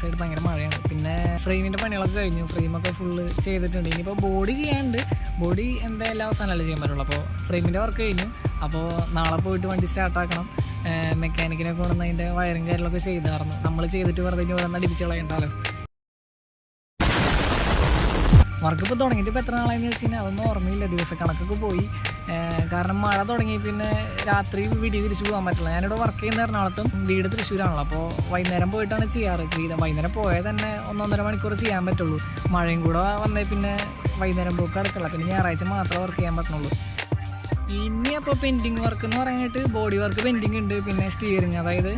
ദിവസമായിട്ട് ഭയങ്കര മഴയാണ്. പിന്നെ ഫ്രെയിമിൻ്റെ പണികളൊക്കെ കഴിഞ്ഞു, ഫ്രെയിമൊക്കെ ഫുള്ള് ചെയ്തിട്ടുണ്ട്. ഇനിയിപ്പോൾ ബോഡി ചെയ്യാനുണ്ട്. ബോഡി എന്തായാലും അവസാനമല്ലേ ചെയ്യാൻ പറ്റുള്ളൂ. അപ്പോൾ ഫ്രെയിമിൻ്റെ വർക്ക് കഴിഞ്ഞു. അപ്പോൾ നാളെ പോയിട്ട് വണ്ടി സ്റ്റാർട്ടാക്കണം. മെക്കാനിക്കിനെ കൊണ്ടുവന്ന് അതിൻ്റെ വയറും കാര്യങ്ങളൊക്കെ ചെയ്തായിരുന്നു. നമ്മൾ ചെയ്തിട്ട് വെറുതെ ഓരോന്ന് അടിപ്പിച്ച് കളയണ്ടല്ലോ. വർക്കിപ്പോൾ തുടങ്ങിയിട്ട് ഇപ്പോൾ എത്ര നാളായെന്ന് വെച്ച് കഴിഞ്ഞാൽ അതൊന്നും ഓർമ്മയില്ല. ദിവസക്കണക്കൊക്കെ പോയി. കാരണം മഴ തുടങ്ങി പിന്നെ രാത്രി വീട്ടിൽ തിരിച്ചു പോകാൻ പറ്റില്ല. ഞാനിവിടെ വർക്ക് ചെയ്യുന്ന എറണാകുളത്തും വീട് തൃശ്ശൂരാണല്ലോ. അപ്പോൾ വൈകുന്നേരം പോയിട്ടാണ് ചെയ്യാറ്. വൈകുന്നേരം പോയാൽ തന്നെ 1-1.5 മണിക്കൂർ ചെയ്യാൻ പറ്റുള്ളൂ. മഴയും കൂടെ വന്നാൽ പിന്നെ വൈകുന്നേരം പോക്ക് നടക്കില്ല. പിന്നെ ഞായറാഴ്ച മാത്രമേ വർക്ക് ചെയ്യാൻ പറ്റുള്ളൂ. ഇനി അപ്പോൾ പെൻഡിങ് വർക്ക് എന്ന് പറയാനായിട്ട് ബോഡി വർക്ക് പെൻഡിങ് ഉണ്ട്. പിന്നെ സ്റ്റിയറിങ്, അതായത്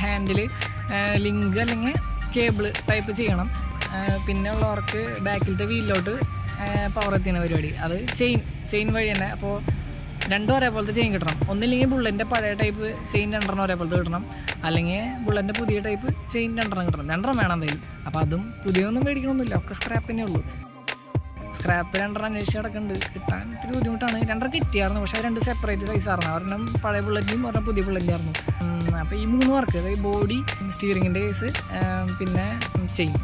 ഹാൻഡിൽ ലിങ്ക് അല്ലെങ്കിൽ കേബിൾ ടൈപ്പ് ചെയ്യണം. പിന്നെ ഉള്ള വർക്ക് ബാക്കിലത്തെ വീലിലോട്ട് പവർ എത്തുന്ന പരിപാടി. അത് ചെയിൻ വഴി തന്നെ. അപ്പോൾ രണ്ടും ഒരേപോലത്തെ ചെയിൻ കിട്ടണം. ഒന്നില്ലെങ്കിൽ ബുള്ളറ്റിൻ്റെ പഴയ ടൈപ്പ് ചെയിൻ 2 ഒരേപോലത്തെ കിട്ടണം, അല്ലെങ്കിൽ ബുള്ളറ്റിൻ്റെ പുതിയ ടൈപ്പ് ചെയിൻ 2 കിട്ടണം. 2 വേണം എന്തായാലും. അപ്പോൾ അതും പുതിയൊന്നും മേടിക്കണമൊന്നുമില്ല, ഒക്കെ സ്ക്രാപ്പ് തന്നെ ഉള്ളൂ. സ്ക്രാപ്പ് 2 അന്വേഷിച്ച് കിടക്കുന്നുണ്ട്. കിട്ടാൻ ഇത്തിരി ബുദ്ധിമുട്ടാണ്. 2 കിട്ടിയായിരുന്നു, പക്ഷേ 2 സെപ്പറേറ്റ് സൈസായിരുന്നു. ഒരെണ്ണം പഴയ ബുള്ളറ്റിനും ഒരെണ്ണം പുതിയ ബുള്ളറ്റിനായിരുന്നു. അപ്പോൾ ഈ 3 വർക്ക്, അതായത് ബോഡി, സ്റ്റിയറിങ്ങിൻ്റെ കേസ്, പിന്നെ ചെയിൻ,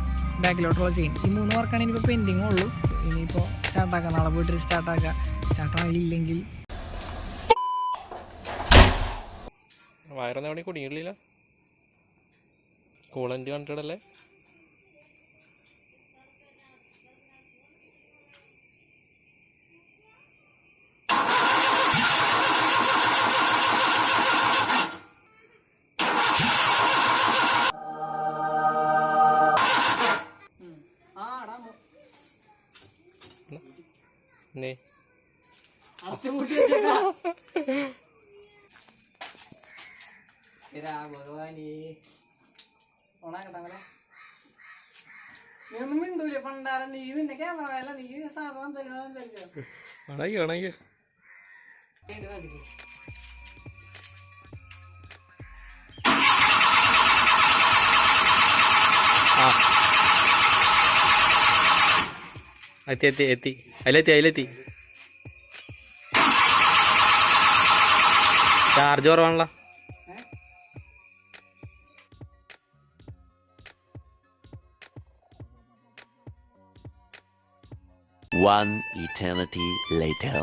ബാക്കിലോട്ടുള്ള ചെയിൻ, ഈ 3 വർക്കാണ് ഇനിയിപ്പോൾ പെൻഡിങ് ഉള്ളൂ. ഇനിയിപ്പോൾ സ്റ്റാർട്ടാക്കാം. നാളെ പോയിട്ട് സ്റ്റാർട്ടാക്കാം. സ്റ്റാർട്ടായില്ലെങ്കിൽ വയറൊന്നും അവിടെ കുടുങ്ങിയില്ല. കൂളൻ്റ് കണ്ടിട്ടല്ലേ. നീയൊന്നും മിണ്ടൂല പണ്ടാരം. നീ നിന്റെ ക്യാമറ വേല, നീ സാധാരണ എത്തി അതിലെത്തി ചാർജ് കുറവാണല്ലോ. One eternity later.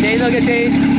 ചെയ്തോക്കെ ചെയ്.